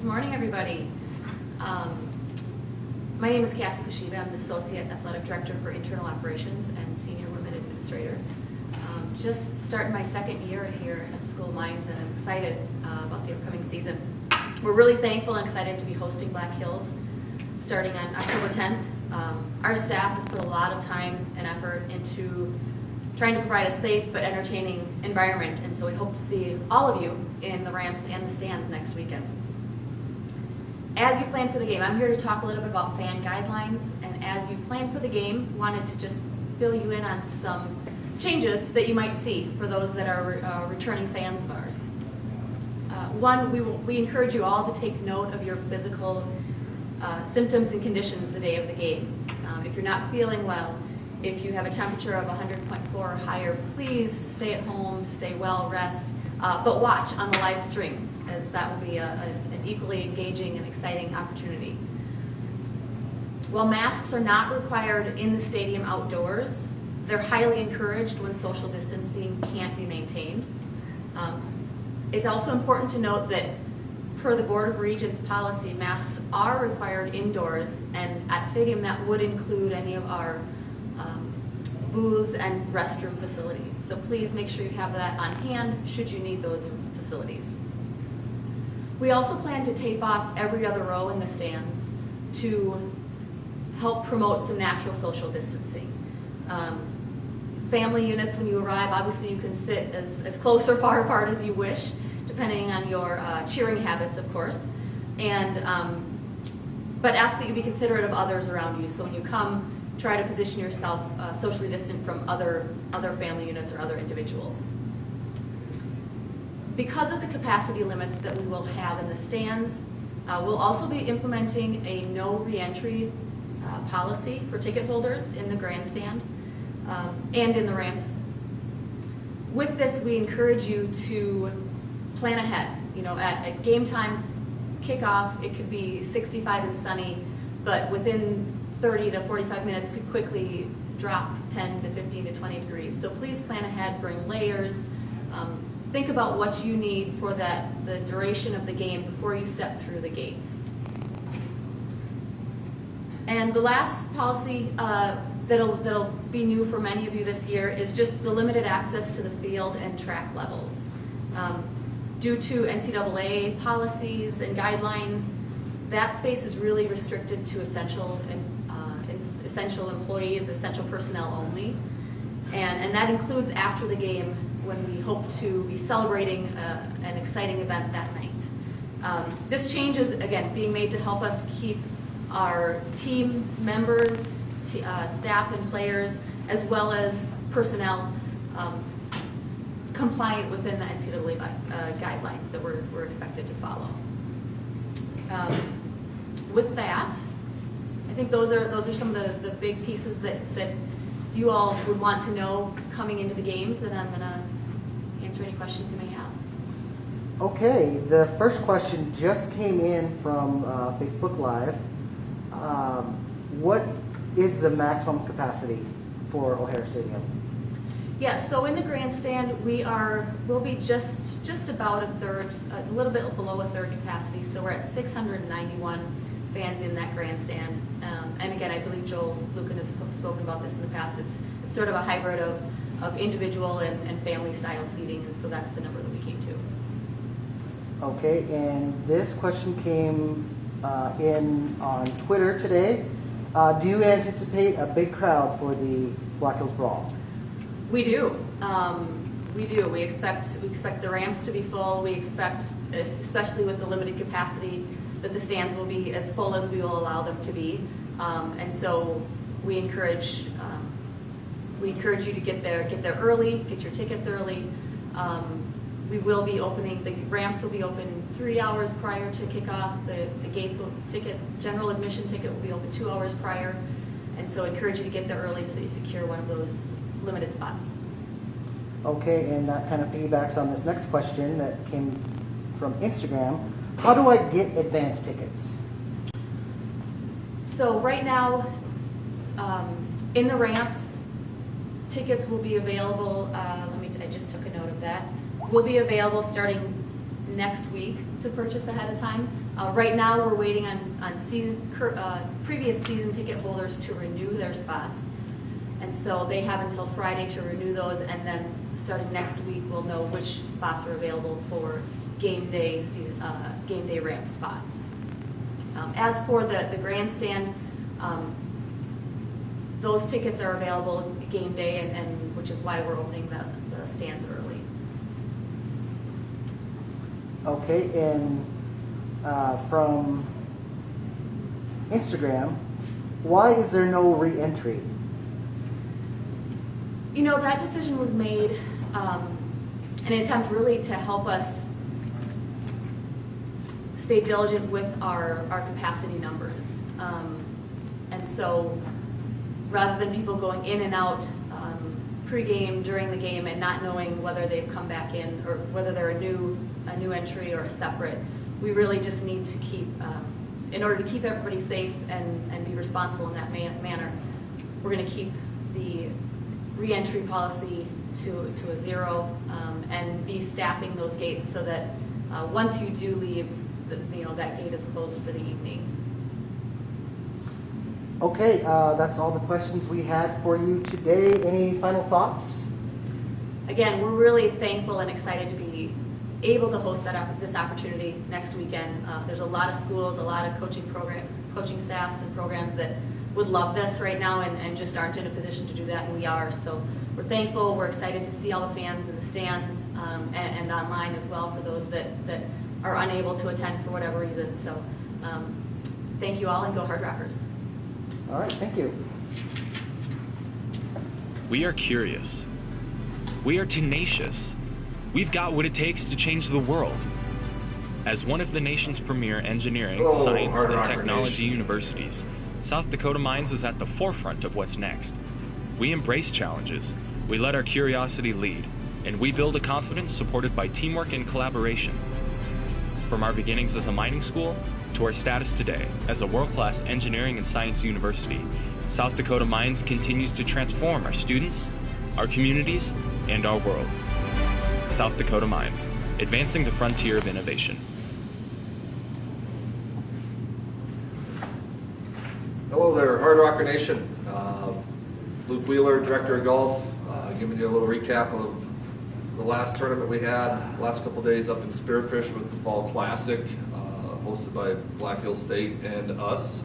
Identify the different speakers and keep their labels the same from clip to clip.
Speaker 1: Good morning, everybody. My name is Cassie Koshiba. I'm the Associate Athletic Director for Internal Operations and Senior Women Administrator. Just starting my second year here at School of Mines, and I'm excited about the upcoming season. We're really thankful and excited to be hosting Black Hills starting on October 10th. Our staff has put a lot of time and effort into trying to provide a safe but entertaining environment, and so we hope to see all of you in the ramps and the stands next weekend. As you plan for the game, I'm here to talk a little bit about fan guidelines, and as you plan for the game, wanted to just fill you in on some changes that you might see for those that are returning fans of ours. One, we encourage you all to take note of your physical symptoms and conditions the day of the game. If you're not feeling well, if you have a temperature of 100.4 or higher, please stay at home, stay well, rest, but watch on the live stream, as that will be an equally engaging and exciting opportunity. While masks are not required in the stadium outdoors, they're highly encouraged when social distancing can't be maintained. It's also important to note that per the Board of Regents policy, masks are required indoors, and at stadium that would include any of our booths and restroom facilities. So please make sure you have that on hand should you need those facilities. We also plan to tape off every other row in the stands to help promote some natural social distancing. Family units, when you arrive, obviously you can sit as close or far apart as you wish, depending on your cheering habits, of course. And but ask that you be considerate of others around you. So when you come, try to position yourself socially distant from other family units or other individuals. Because of the capacity limits that we will have in the stands, we'll also be implementing a no re-entry policy for ticket holders in the grandstand and in the ramps. With this, we encourage you to plan ahead. You know, at game time kickoff, it could be 65 and sunny, but within 30 to 45 minutes could quickly drop 10 to 15 to 20 degrees. So please plan ahead, bring layers, think about what you need for the duration of the game before you step through the gates. And the last policy that'll be new for many of you this year is just the limited access to the field and track levels. Due to NCAA policies and guidelines, that space is really restricted to essential employees, essential personnel only. And that includes after the game when we hope to be celebrating an exciting event that night. This change is, again, being made to help us keep our team members, staff and players, as well as personnel compliant within the NCAA guidelines that we're expected to follow. With that, I think those are some of the big pieces that you all would want to know coming into the games, and I'm going to answer any questions you may have.
Speaker 2: Okay, the first question just came in from Facebook Live. What is the maximum capacity for O'Hare Stadium?
Speaker 1: Yes, so in the grandstand we'll be just about a little bit below a third capacity. So we're at 691 fans in that grandstand. And again, I believe Joel Lucan has spoken about this in the past. It's sort of a hybrid of individual and family style seating, and so that's the number that we came to.
Speaker 2: Okay, and this question came in on Twitter today. Do you anticipate a big crowd for the Black Hills Brawl?
Speaker 1: We do. We do. We expect the ramps to be full. We expect, especially with the limited capacity, that the stands will be as full as we will allow them to be. And so we encourage you to get there early, get your tickets early. We will be opening, the ramps will be open 3 hours prior to kickoff. The gates general admission ticket will be open 2 hours prior. And so encourage you to get there early so that you secure one of those limited spots.
Speaker 2: Okay, and that kind of piggybacks on this next question that came from Instagram. How do I get advance tickets?
Speaker 1: So right now, in the ramps, tickets will be available, I just took a note of that, will be available starting next week to purchase ahead of time. Right now, we're waiting on previous season ticket holders to renew their spots. And so they have until Friday to renew those, and then starting next week, we'll know which spots are available for game day ramp spots. As for the grandstand, those tickets are available game day, and which is why we're opening the stands early.
Speaker 2: Okay, and from Instagram, why is there no re-entry?
Speaker 1: You know, that decision was made in an attempt really to help us stay diligent with our capacity numbers. And so rather than people going in and out pre-game, during the game, and not knowing whether they've come back in or whether they're a new entry or a separate, we really just need to keep, in order to keep everybody safe and be responsible in that manner, we're going to keep the re-entry policy to a 0 and be staffing those gates so that once you do leave, that gate is closed for the evening.
Speaker 2: Okay, that's all the questions we had for you today. Any final thoughts?
Speaker 1: Again, we're really thankful and excited to be able to host this opportunity next weekend. There's a lot of schools, a lot of coaching staffs and programs that would love this right now and just aren't in a position to do that, and we are. So we're thankful. We're excited to see all the fans in the stands and online as well for those that are unable to attend for whatever reason. So thank you all, and go Hardrockers.
Speaker 2: All right, thank you.
Speaker 3: We are curious. We are tenacious. We've got what it takes to change the world. As one of the nation's premier engineering, science, and technology universities, South Dakota Mines is at the forefront of what's next. We embrace challenges, we let our curiosity lead, and we build a confidence supported by teamwork and collaboration. From our beginnings as a mining school to our status today as a world-class engineering and science university, South Dakota Mines continues to transform our students, our communities, and our world. South Dakota Mines, advancing the frontier of innovation.
Speaker 4: Hello there, Hardrocker Nation. Luke Wheeler, Director of Golf, giving you a little recap of the last tournament we had last couple days up in Spearfish with the Fall Classic, hosted by Black Hills State and us.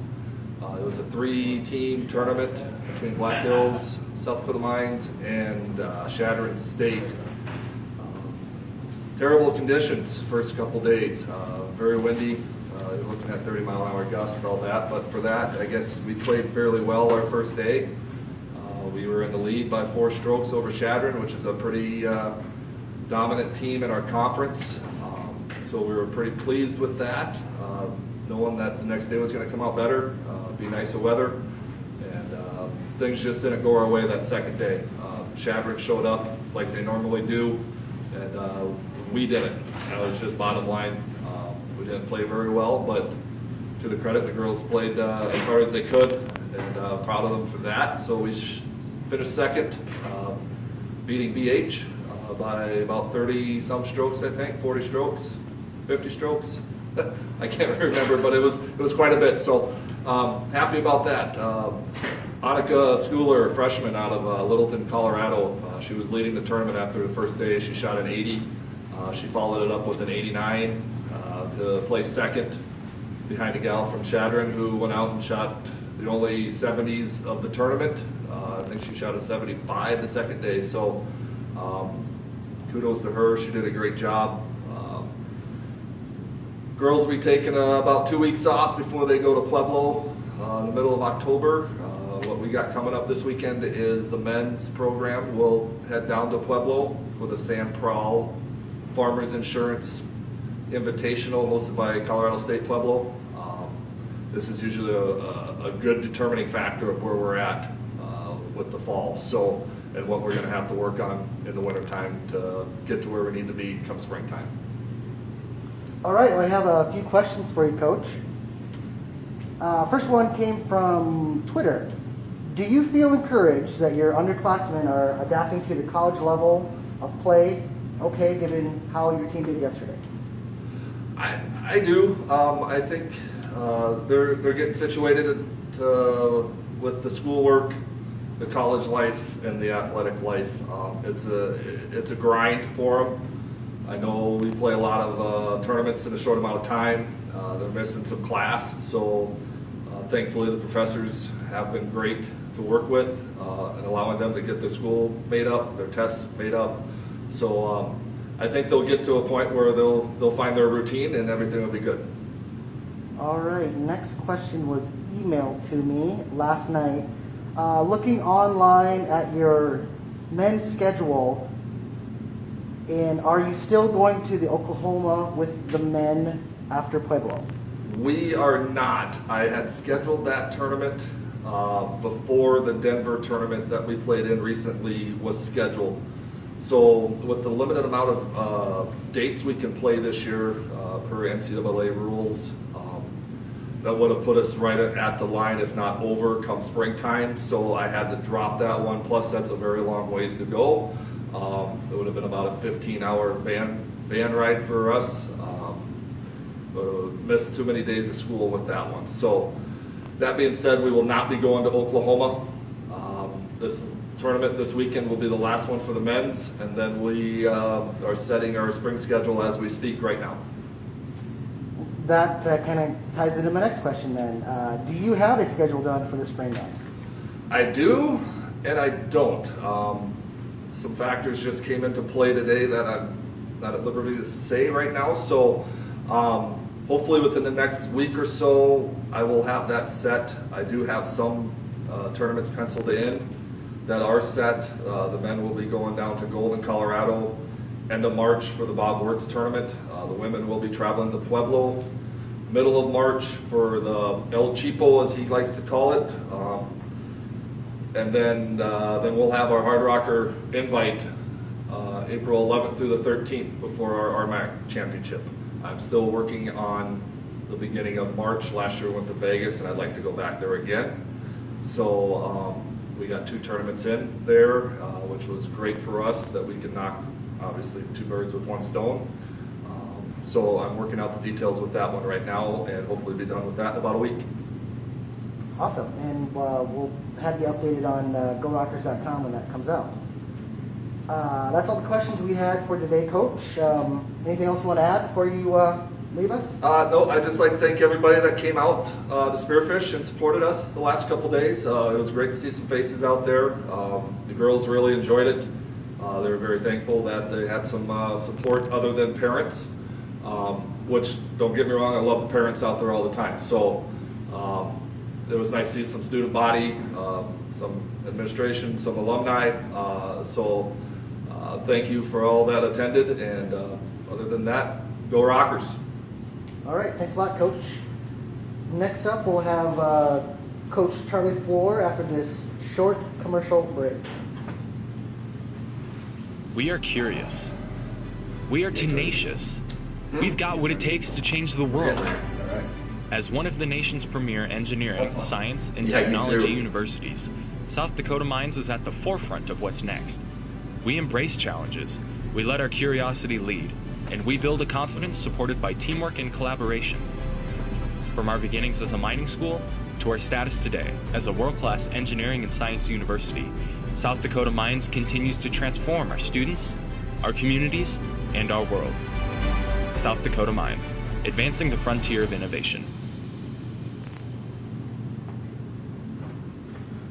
Speaker 4: It was a 3-team tournament between Black Hills, South Dakota Mines, and Shattering State. Terrible conditions first couple days, very windy. You're looking at 30-mile-an-hour gusts, all that. But for that, I guess we played fairly well our first day. We were in the lead by 4 strokes over Shattering, which is a pretty dominant team in our conference. So we were pretty pleased with that, knowing that the next day was going to come out better, be nicer weather, and things just didn't go our way that second day. Shattering showed up like they normally do, and we didn't. That was just bottom line. We didn't play very well, but to the credit, the girls played as hard as they could, and proud of them for that. So we finished second, beating BH by about 30-some strokes, I think, 40 strokes, 50 strokes. I can't remember, but it was quite a bit. So happy about that. Annika Schooler, a freshman out of Littleton, Colorado, she was leading the tournament after the first day. She shot an 80. She followed it up with an 89 to place second behind a gal from Shattering who went out and shot the only 70s of the tournament. I think she shot a 75 the second day. So kudos to her. She did a great job. Girls will be taking about 2 weeks off before they go to Pueblo in the middle of October. What we got coming up this weekend is the men's program. We'll head down to Pueblo for the Sam Brawl Farmers Insurance Invitational hosted by Colorado State Pueblo. This is usually a good determining factor of where we're at with the fall. So, and what we're going to have to work on in the wintertime to get to where we need to be come springtime.
Speaker 2: All right, well, I have a few questions for you, Coach. First one came from Twitter. Do you feel encouraged that your underclassmen are adapting to the college level of play, given how your team did yesterday?
Speaker 4: I do. I think they're getting situated with the schoolwork, the college life, and the athletic life. It's a grind for them. I know we play a lot of tournaments in a short amount of time. They're missing some class, so thankfully the professors have been great to work with and allowing them to get their school made up, their tests made up. So I think they'll get to a point where they'll find their routine and everything will be good.
Speaker 2: All right, next question was emailed to me last night. Looking online at your men's schedule, and are you still going to the Oklahoma with the men after Pueblo?
Speaker 4: We are not. I had scheduled that tournament before the Denver tournament that we played in recently was scheduled. So with the limited amount of dates we can play this year per NCAA rules, that would have put us right at the line, if not over, come springtime. So I had to drop that one. Plus, that's a very long ways to go. It would have been about a 15-hour van ride for us. Missed too many days of school with that one. So that being said, we will not be going to Oklahoma. This tournament this weekend will be the last one for the men's, and then we are setting our spring schedule as we speak right now.
Speaker 2: That kind of ties into my next question then. Do you have a schedule done for the spring then?
Speaker 4: I do, and I don't. Some factors just came into play today that I'm not at liberty to say right now. So hopefully within the next week or so, I will have that set. I do have some tournaments penciled in that are set. The men will be going down to Golden, Colorado, end of March for the Bob Wirtz tournament. The women will be traveling to Pueblo, middle of March for the El Cheapo, as he likes to call it. And then we'll have our Hardrocker invite April 11th through the 13th before our RMAC championship. I'm still working on the beginning of March. Last year I went to Vegas, and I'd like to go back there again. So we got 2 tournaments in there, which was great for us that we could knock, obviously, 2 birds with 1 stone. So I'm working out the details with that one right now, and hopefully be done with that in about a week.
Speaker 2: Awesome, and we'll have you updated on GoRockers.com when that comes out. That's all the questions we had for today, Coach. Anything else you want to add before you leave us?
Speaker 4: No, I'd just like to thank everybody that came out to Spearfish and supported us the last couple days. It was great to see some faces out there. The girls really enjoyed it. They were very thankful that they had some support other than parents, which, don't get me wrong, I love the parents out there all the time. So it was nice to see some student body, some administration, some alumni. So thank you for all that attended, and other than that, go Rockers.
Speaker 2: All right, thanks a lot, Coach. Next up, we'll have Coach Charlie Floor after this short commercial break.
Speaker 3: We are curious. We are tenacious. We've got what it takes to change the world. As one of the nation's premier engineering, science, and technology universities, South Dakota Mines is at the forefront of what's next. We embrace challenges, we let our curiosity lead, and we build a confidence supported by teamwork and collaboration. From our beginnings as a mining school to our status today as a world-class engineering and science university, South Dakota Mines continues to transform our students, our communities, and our world. South Dakota Mines, advancing the frontier of innovation.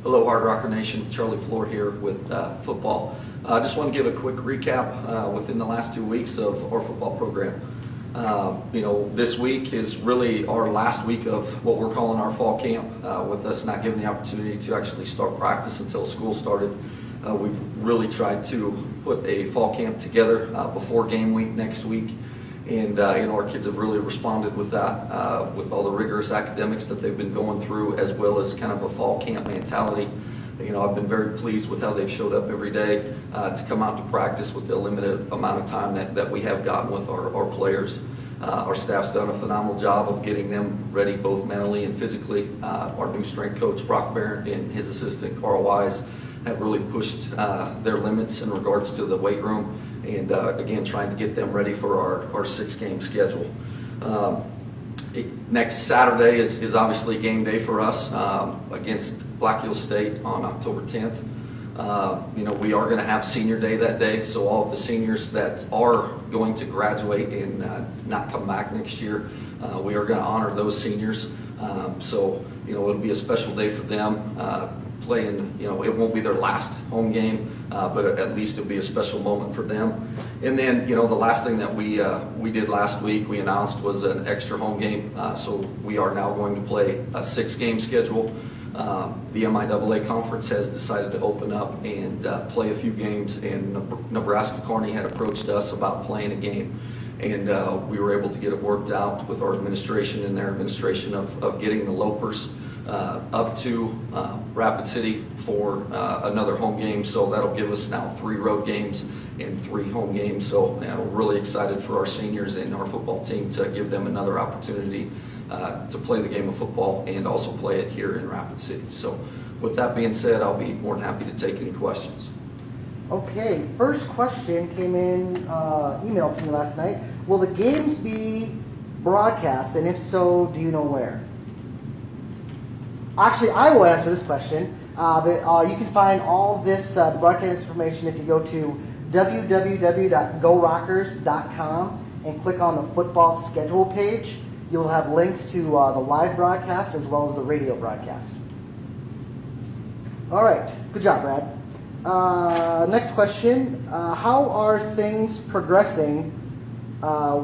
Speaker 5: Hello, Hardrocker Nation. Charlie Floor here with football. I just want to give a quick recap within the last 2 weeks of our football program. This week is really our last week of what we're calling our fall camp, with us not given the opportunity to actually start practice until school started. We've really tried to put a fall camp together before game week next week. And our kids have really responded with that, with all the rigorous academics that they've been going through, as well as kind of a fall camp mentality. I've been very pleased with how they've showed up every day to come out to practice with the limited amount of time that we have gotten with our players. Our staff's done a phenomenal job of getting them ready both mentally and physically. Our new strength coach, Brock Barrett, and his assistant, Carl Wise, have really pushed their limits in regards to the weight room, and again, trying to get them ready for our 6-game schedule. Next Saturday is obviously game day for us against Black Hills State on October 10th. We are going to have senior day that day, so all of the seniors that are going to graduate and not come back next year, we are going to honor those seniors. So it'll be a special day for them. Playing, it won't be their last home game, but at least it'll be a special moment for them. And then, the last thing that we did last week, we announced was an extra home game. So we are now going to play a 6-game schedule. The MIAA conference has decided to open up and play a few games, and Nebraska Kearney had approached us about playing a game. And we were able to get it worked out with our administration and their administration of getting the Lopers up to Rapid City for another home game. So that'll give us now 3 road games and 3 home games. So we're really excited for our seniors and our football team to give them another opportunity to play the game of football and also play it here in Rapid City. So with that being said, I'll be more than happy to take any questions.
Speaker 2: Okay, first question came in, emailed to me last night. Will the games be broadcast, and if so, do you know where? Actually, I will answer this question. You can find all this, the broadcast information if you go to www.gorockers.com and click on the football schedule page. You'll have links to the live broadcast as well as the radio broadcast. All right, good job, Brad. Next question, how are things progressing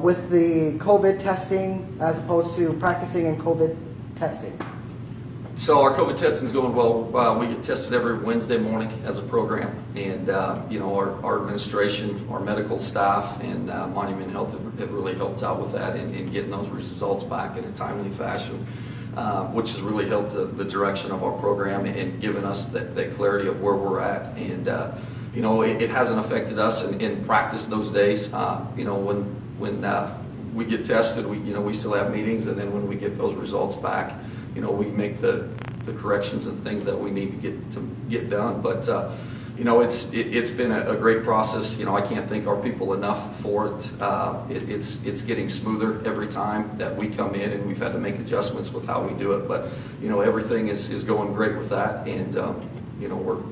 Speaker 2: with the COVID testing as opposed to practicing in COVID testing?
Speaker 5: So our COVID testing is going well. We get tested every Wednesday morning as a program, and our administration, our medical staff, and Monument Health have really helped out with that in getting those results back in a timely fashion, which has really helped the direction of our program and given us that clarity of where we're at. And it hasn't affected us in practice those days. When we get tested, we still have meetings, and then when we get those results back, we make the corrections and things that we need to get done. But it's been a great process. I can't thank our people enough for it. It's getting smoother every time that we come in, and we've had to make adjustments with how we do it. But everything is going great with that, and we're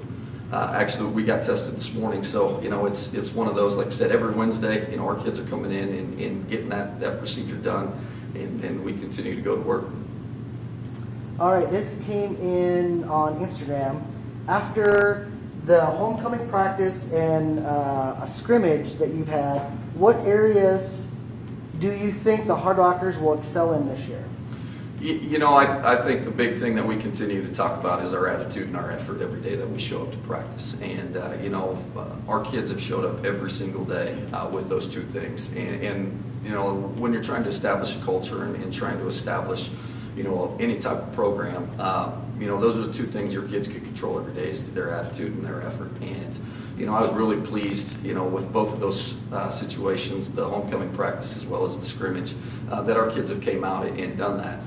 Speaker 5: actually we got tested this morning. So it's one of those, like I said, every Wednesday our kids are coming in and getting that procedure done, and we continue to go to work.
Speaker 2: All right, this came in on Instagram. After the homecoming practice and a scrimmage that you've had, what areas do you think the Hardrockers will excel in this year?
Speaker 5: I think the big thing that we continue to talk about is our attitude and our effort every day that we show up to practice. And, our kids have showed up every single day with those 2 things. And when you're trying to establish a culture and trying to establish any type of program, those are the 2 things your kids can control every day, is their attitude and their effort. And, I was really pleased, with both of those situations, the homecoming practice as well as the scrimmage, that our kids have came out and done that.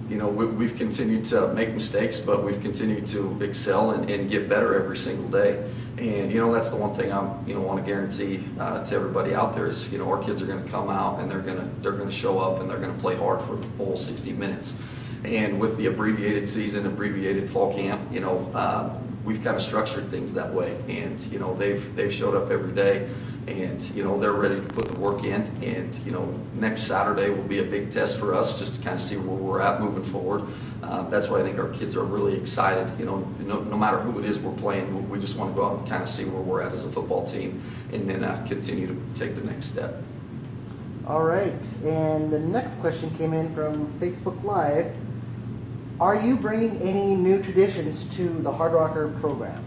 Speaker 5: We've continued to make mistakes, but we've continued to excel and get better every single day. And that's the one thing I want to guarantee to everybody out there is our kids are going to come out and they're going to show up and they're going to play hard for the full 60 minutes. And with the abbreviated season, abbreviated fall camp, we've kind of structured things that way. And they've showed up every day, and they're ready to put the work in. And next Saturday will be a big test for us just to kind of see where we're at moving forward. That's why I think our kids are really excited. No matter who it is we're playing, we just want to go out and kind of see where we're at as a football team, and then continue to take the next step.
Speaker 2: All right, and the next question came in from Facebook Live. Are you bringing any new traditions to the Hardrocker program?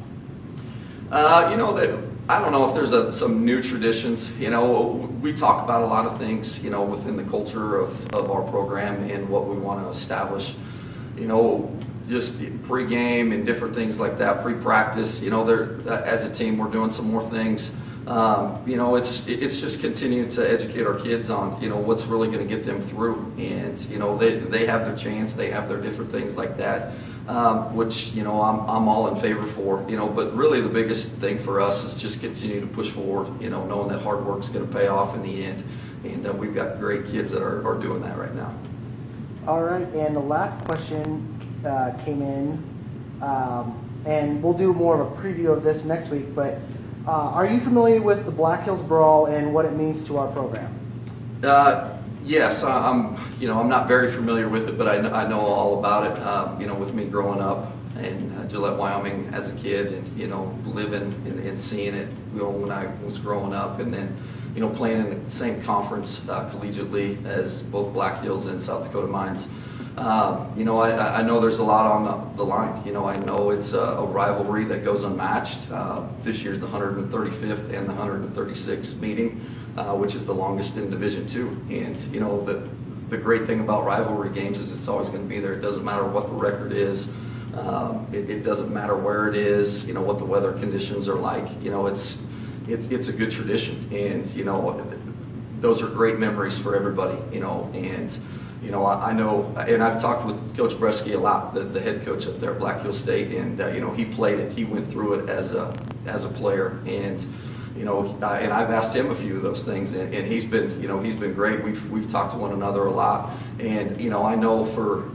Speaker 5: I don't know if there's some new traditions. We talk about a lot of things, within the culture of our program and what we want to establish. Just pre-game and different things like that, pre-practice. As a team, we're doing some more things. It's just continuing to educate our kids on, what's really going to get them through. And, they have their chance, they have their different things like that, which, I'm all in favor for, but really the biggest thing for us is just continue to push forward, knowing that hard work's going to pay off in the end. And we've got great kids that are doing that right now.
Speaker 2: All right, and the last question came in, and we'll do more of a preview of this next week, but are you familiar with the Black Hills Brawl and what it means to our program?
Speaker 5: Yes, I'm not very familiar with it, but I know all about it. With me growing up in Gillette, Wyoming as a kid, and living and seeing it, when I was growing up, and then playing in the same conference collegiately as both Black Hills and South Dakota Mines. I know there's a lot on the line. I know it's a rivalry that goes unmatched. This year's the 135th and the 136th meeting, which is the longest in Division II. And the great thing about rivalry games is it's always going to be there. It doesn't matter what the record is. It doesn't matter where it is. What the weather conditions are like. It's a good tradition, and those are great memories for everybody. I know, and I've talked with Coach Bresky a lot, the head coach up there at Black Hills State, and he played it. He went through it as a player, and and I've asked him a few of those things, and he's been great. We've talked to one another a lot, and I know for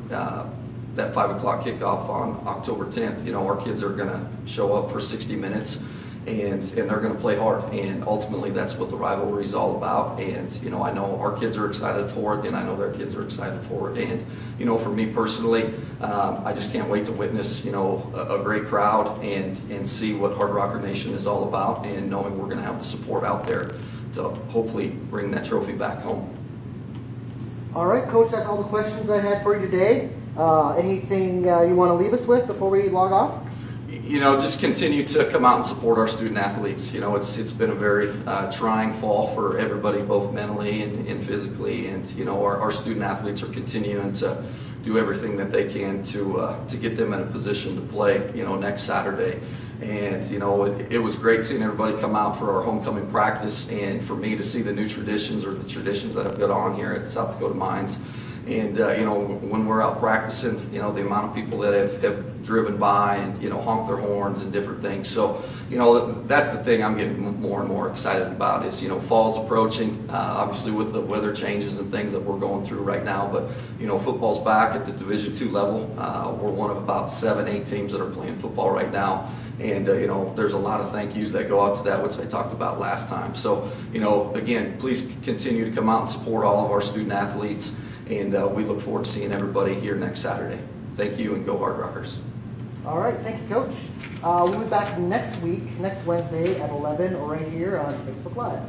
Speaker 5: that 5 o'clock kickoff on October 10th, our kids are going to show up for 60 minutes. And they're going to play hard, and ultimately that's what the rivalry is all about. And I know our kids are excited for it, and I know their kids are excited for it. And for me personally, I just can't wait to witness a great crowd and see what Hardrocker Nation is all about, and knowing we're going to have the support out there to hopefully bring that trophy back home.
Speaker 2: All right, Coach, that's all the questions I had for you today. Anything you want to leave us with before we log off?
Speaker 5: Just continue to come out and support our student athletes. It's been a very trying fall for everybody, both mentally and physically. And our student athletes are continuing to do everything that they can to get them in a position to play next Saturday. And it was great seeing everybody come out for our homecoming practice, and for me to see the new traditions, or the traditions that have got on here at South Dakota Mines. And when we're out practicing, the amount of people that have driven by and honk their horns and different things. So that's the thing I'm getting more and more excited about is fall's approaching. Obviously with the weather changes and things that we're going through right now, but football's back at the Division II level. We're one of about 7-8 teams that are playing football right now. And there's a lot of thank yous that go out to that, which I talked about last time. So again, please continue to come out and support all of our student athletes. And we look forward to seeing everybody here next Saturday. Thank you, and go Hardrockers.
Speaker 2: All right, thank you, Coach. We'll be back next week, next Wednesday at 11, right here on Facebook Live.